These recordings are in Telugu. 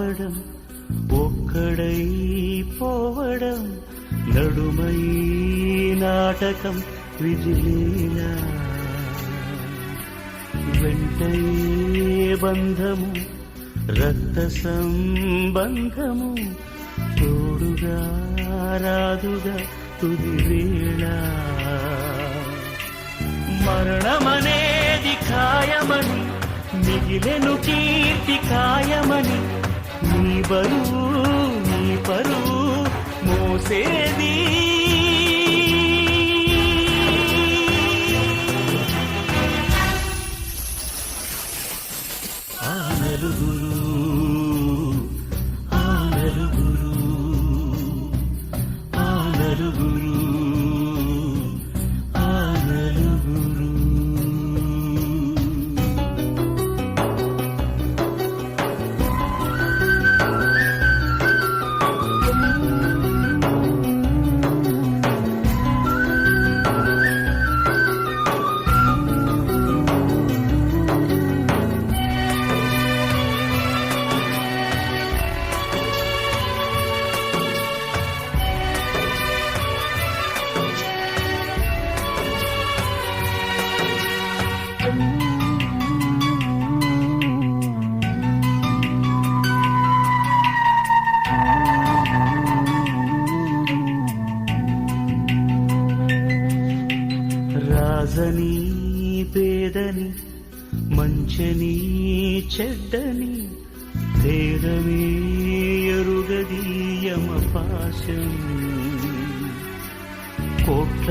రావడం ఒక్కడై పోవడం నడుమై నాటకం విజిలీలా వెంటయే బంధము రక్త సంబంధము తోడుగా రాదుగా తుది వేళ మరణమనేది ఖాయమని మిగిలెను కీర్తి ఖాయమని నీ బరువు నీ పరువు మోసేది ఆ నలుగురు ఆ నలుగురు ఆ నలుగురు ఆ నలుగురు రాజని పేదని మంచని చెడ్డని భేదమే ఎరుగదీయమ పాశం కోట్ల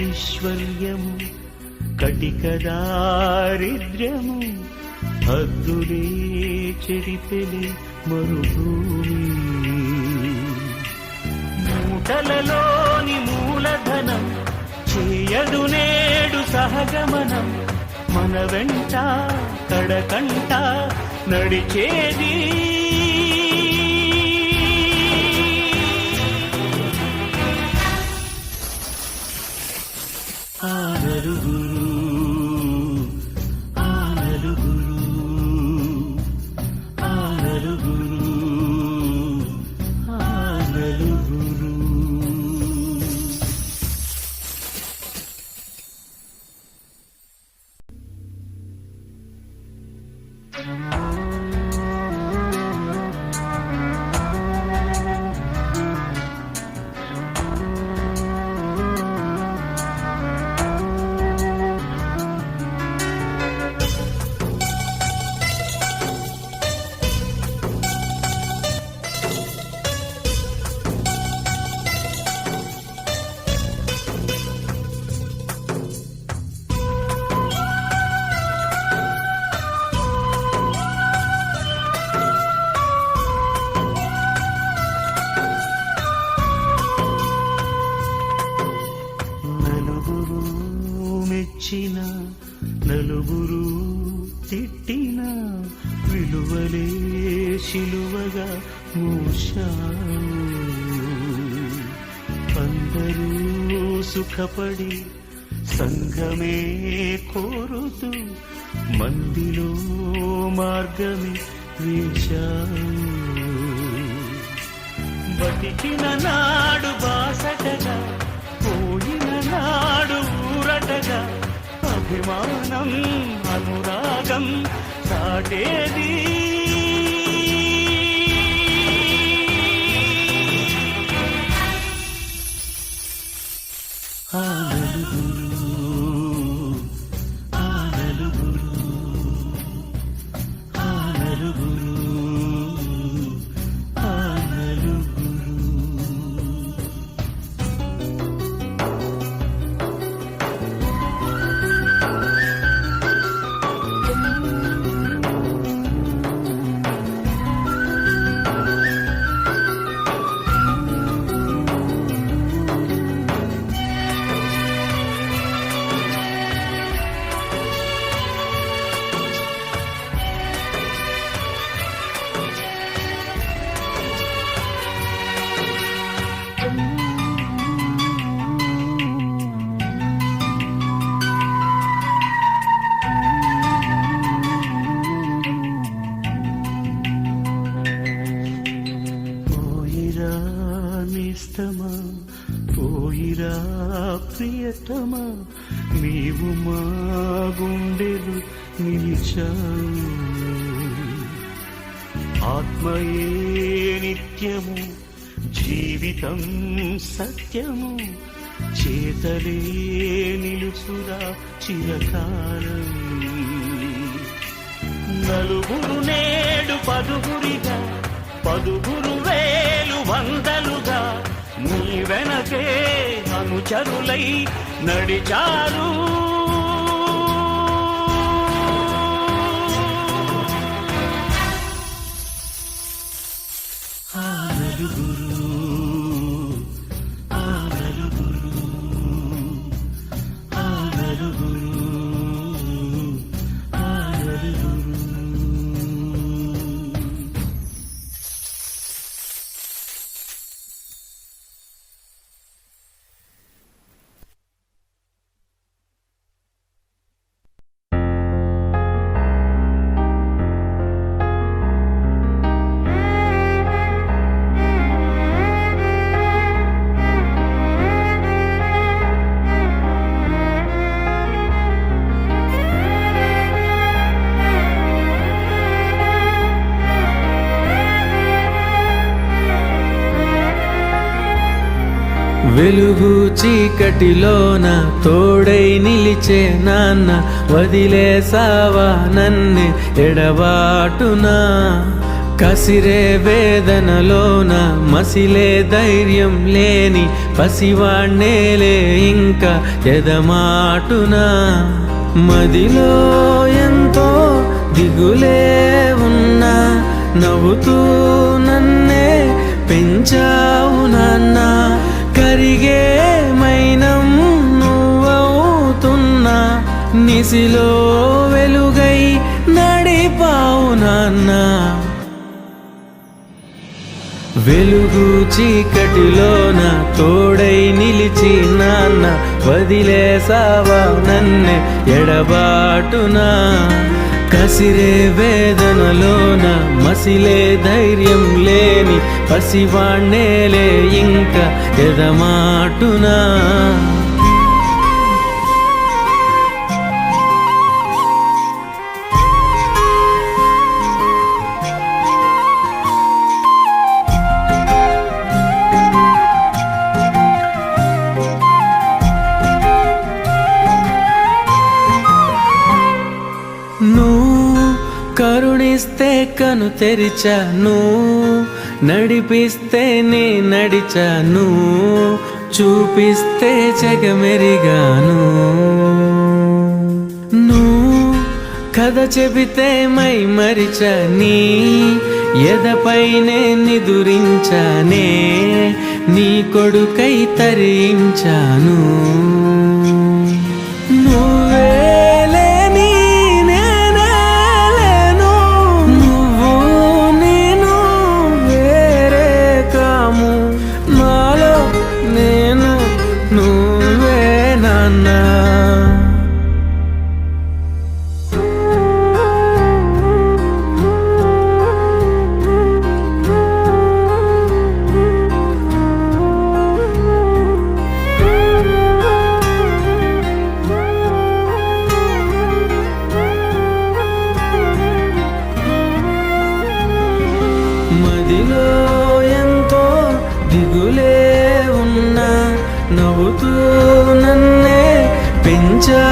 ఐశ్వర్యము కటిక దారిద్ర్యము హద్దులే చెడిపెలి మరుభూమి మూటలలోని మూలధనం చేయదు నేడు సహగమనం మన వెంట కడకంట నడిచేది ఆ నలుగురు ఆ నలుగురు ఆ నలుగురు ఆ నలుగురు మెచ్చిన నలుగురు తిట్టిన విలువలే శిలువగా మూశారు అందరూ సుఖపడి సంఘమే కోరుతూ మందిలో మార్గమే వేశారు బతికిన నాడు బాసటగా పోయిన నాడు ఊరటగా అభిమానం అనురాగం సాటేది ఆ నలుగురు ఆ నలుగురు ఆ నలుగురు ఆ నలుగురు నీవు మా గుండెలు నిలిచావు. ఆత్మయే నిత్యము, జీవితం సత్యము, చేతలే నిలుచురా చిరకాలం. నలుగురు నేడు పదుగురిగా, పదుగురు వేలు వందలుగా, నీ వెనకే అనుచరులై నడిచారు. ఆ నలుగురు, ఆ నలుగురు, ఆ నలుగురు, ఆ నలుగురు. వెలుగు చీకటిలోన తోడై నిలిచే నాన్న, వదిలేసావా నన్నే ఎడబాటునా. కసిరే వేదనలోన మసిలే ధైర్యం లేని పసివాణ్ణేలే ఇంకా ఎదమాటునా. మదిలో ఎంతో దిగులే ఉన్నా, నవ్వుతూ నన్నే పెంచావు నాన్న. కరిగే మైనం నువ్వవుతున్నా, నిసిలో వెలుగై నడిపావు నాన్న. వెలుగు చీకటిలోన తోడై నిలిచి నాన్న, వదిలేసావా నన్నే ఎడబాటునా. కసిరే వేదనలోన మసిలే ధైర్యం లేని పసివాణ్ణేలే ఇంకా ఎదమాటునా. కరుణిస్తే కను తెరిచాను, నడిపిస్తే నే నడిచాను, చూపిస్తే జగమెరిగాను. నువ్వు కథ చెబితే మై మరిచని, ఎదపైనే నిదురించానే, నీ కొడుకై తరించాను. మదిలో ఎంతో దిగులే ఉన్నా, నవ్వుతూ నన్నే పెంచా